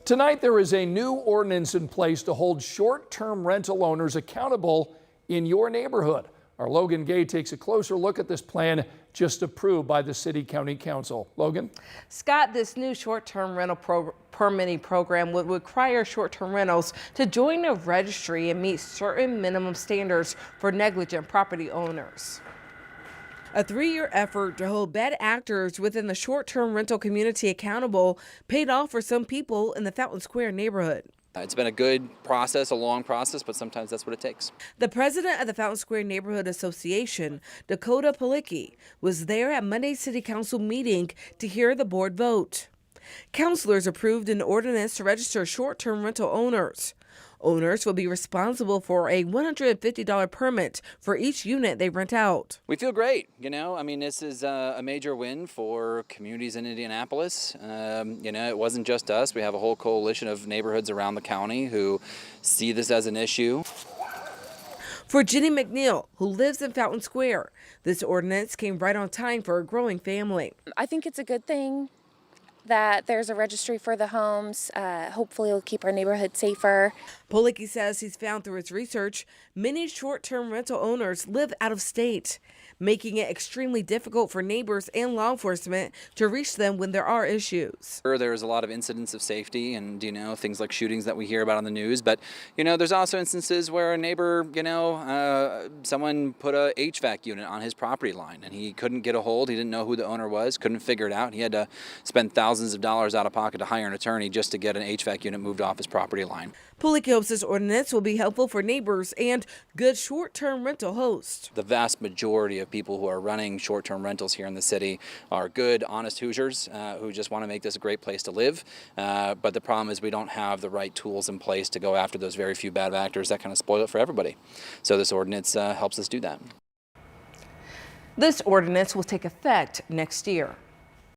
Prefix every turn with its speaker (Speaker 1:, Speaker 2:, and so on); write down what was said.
Speaker 1: Tonight, there is a new ordinance in place to hold short-term rental owners accountable in your neighborhood. Our Logan Gay takes a closer look at this plan just approved by the City County Council. Logan?
Speaker 2: Scott, this new short-term rental permitting program would require short-term rentals to join a registry and meet certain minimum standards for negligent property owners. A 3-year effort to hold bad actors within the short-term rental community accountable paid off for some people in the Fountain Square neighborhood.
Speaker 3: It's been a good process, a long process, but sometimes that's what it takes.
Speaker 2: The president of the Fountain Square Neighborhood Association, Dakota Palicki, was there at Monday's City Council meeting to hear the board vote. Councilors approved an ordinance to register short-term rental owners. Owners will be responsible for a $150 permit for each unit they rent out.
Speaker 3: We feel great, this is a major win for communities in Indianapolis. It wasn't just us. We have a whole coalition of neighborhoods around the county who see this as an issue.
Speaker 2: For Jenny McNeil, who lives in Fountain Square, this ordinance came right on time for a growing family.
Speaker 4: I think it's a good thing that there's a registry for the homes. Hopefully it'll keep our neighborhood safer.
Speaker 2: Palicki says he's found through his research many short-term rental owners live out of state, making it extremely difficult for neighbors and law enforcement to reach them when there are issues.
Speaker 3: There's a lot of incidents of safety and, things like shootings that we hear about on the news. But, there's also instances where a neighbor, someone put a HVAC unit on his property line and he couldn't get a hold. He didn't know who the owner was, couldn't figure it out. He had to spend thousands of dollars out of pocket to hire an attorney just to get an HVAC unit moved off his property line.
Speaker 2: Palicki hopes this ordinance will be helpful for neighbors and good short-term rental hosts.
Speaker 3: The vast majority of people who are running short-term rentals here in the city are good, honest Hoosiers who just want to make this a great place to live. But the problem is we don't have the right tools in place to go after those very few bad actors that kind of spoil it for everybody. So this ordinance helps us do that.
Speaker 2: This ordinance will take effect next year.